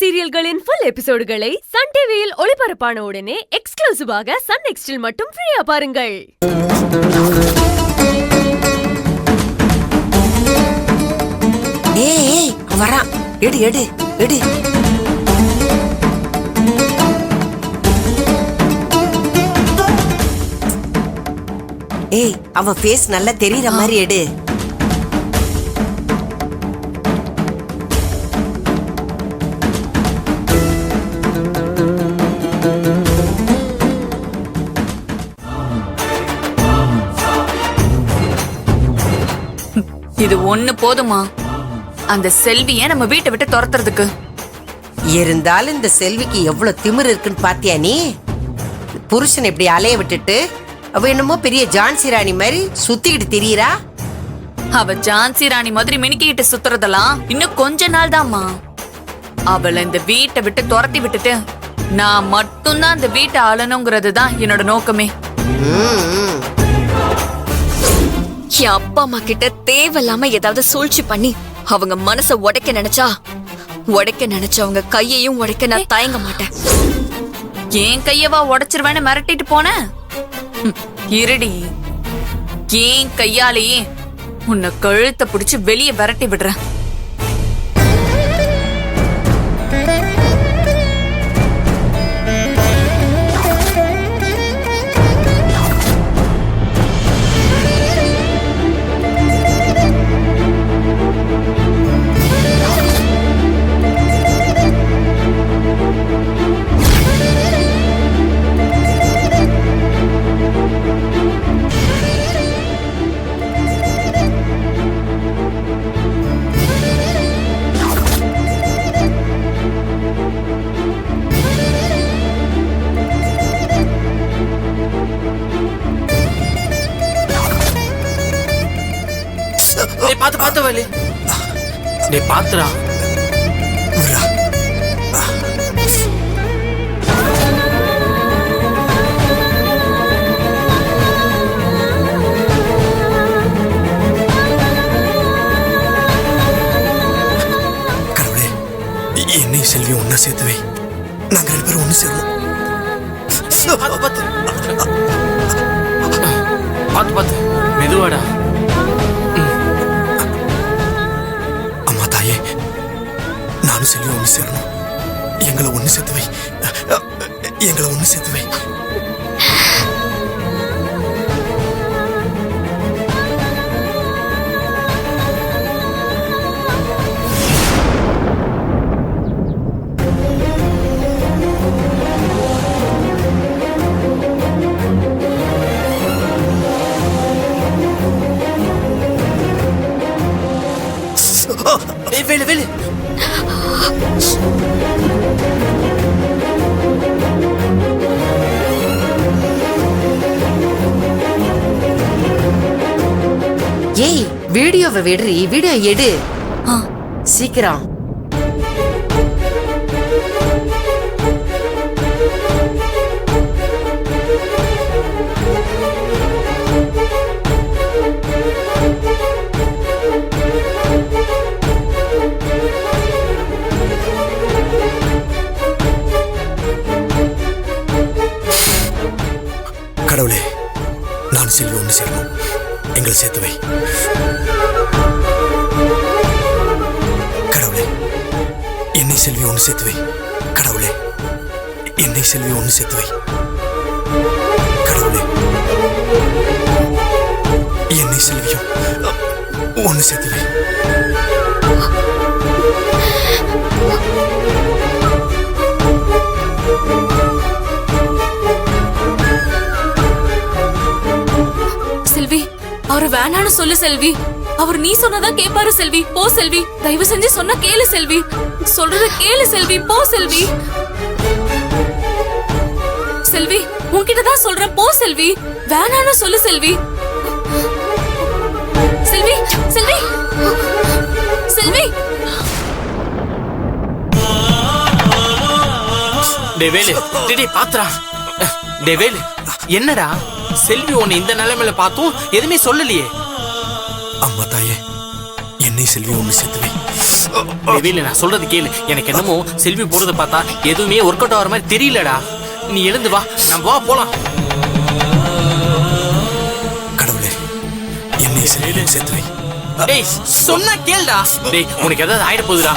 சீரியல்களின் full எபிசோடுகளை Sun டிவியில் ஒளிபரப்பான உடனே எக்ஸ்க்ளூசிவாக சன் நெக்ஸ்டில் மட்டும் ஃப்ரீயா பாருங்கள். ஏய் வரா, எடு எடு எடு. ஏய், அவ ஃபேஸ் நல்லா தெரியற மாதிரி எடு. இது ஒண்ணு போதுமா அந்த செல்விய நம்ம வீட்டை விட்டு துரத்துறதுக்கு? இருந்தாலும் இந்த செல்விக்கு எவ்வளவு திமிரு இருக்குன்னு பாத்தியா நீ? புருஷன் இப்படி அலைய விட்டுட்டு அவ என்னமோ பெரிய ஜான்சி ராணி மாதிரி சுத்திக்கிட்டு திரியறா. அவ ஜான்சி ராணி மாதிரி மினுக்கிட்டு சுத்துறதெல்லாம் இன்னும் கொஞ்ச நாள் தான்மா. அவளை இந்த வீட்டை விட்டு துரத்தி விட்டுட்டு நான் மட்டும்தான் இந்த வீட்டை ஆளணுங்கிறது தான் என்னோட நோக்கமே. என் அப்பா அம்மா கிட்ட தேவையில்லாம ஏதாவது சூழ்ச்சி பண்ணி அவங்க மனச உடைக்க நினைச்சவங்க கையையும் உடைக்க நான் தயங்க மாட்டேன். ஏன் கையவா உடைச்சிருவேன்னு மிரட்டிட்டு போன? இருடி, ஏன் கையாலேயே உன்னை கழுத்தை பிடிச்சு வெளியே விரட்டி விடுறேன். பாத்து வலி நீ பாத்துடா. கடவுளே, என்னை செல்வி ஒன்னா சேர்த்துவை. நாங்க ரெண்டு பேரும் ஒண்ணு சேருவோம். பாத்து பாத்து மெதுவாடா. நானும் செல்வி ஒண்ணு சேரணும். எங்களை ஒண்ணு சேர்த்து வை. எங்களை ஒண்ணு சேர்த்து வை. வேலு வேலு ஏய், வீடியோவை விடுறி, வீடியோ எடு சீக்கிரம். கடவுளே, நான் செல்வி ஒண்ணு சேரணும். எங்களை சேர்த்து வை. கடவுளே, என்னை செல்வி ஒண்ணு சேர்த்து வை. கடவுளே, என்னை செல்வி ஒண்ணு சேர்த்து வை. கடவுளே, என்னை செல்வியும் ஒண்ணு சேர்த்து வை. செல்வி, அவரு வேணான்னு சொல்லு செல்வி. அவர் நீ சொன்னதான் கேட்பாரு செல்வி. போ செல்வி, தயவு செஞ்சு சொன்னா கேளு செல்வி. சொல்றத கேளு செல்வி, போ செல்வி. செல்வி, உன்கிட்டதான் சொல்றேன், போ செல்வி. வேணான்னு சொல்லு செல்வி. செல்வி செல்வி செல்வி. டே வேலு, டே பாத்துடா. டே வேலு, என்னடா செல்வி உன்னை இந்த நிலைமையில பார்த்தும் எதுவுமே சொல்லலையே? அம்மா தாயே, என்னை செல்வி ஒண்ணு சேர்த்து வை. டேய் நான் சொல்றது கேளு. எனக்கு என்னமோ செல்வி போறத பார்த்தா எதுவுமே ஒர்க் அவுட் ஆகிற மாதிரி தெரியலடா. நீ எழுந்து வா, நம்ம போலாம். கடவுளே, என்னை செல்வியும் சேர்த்து வை. டேய் சொன்னா கேளுடா. டேய் உனக்கு ஏதாவது ஆயிட போகுதுடா.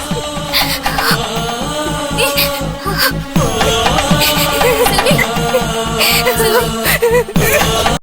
செல்வி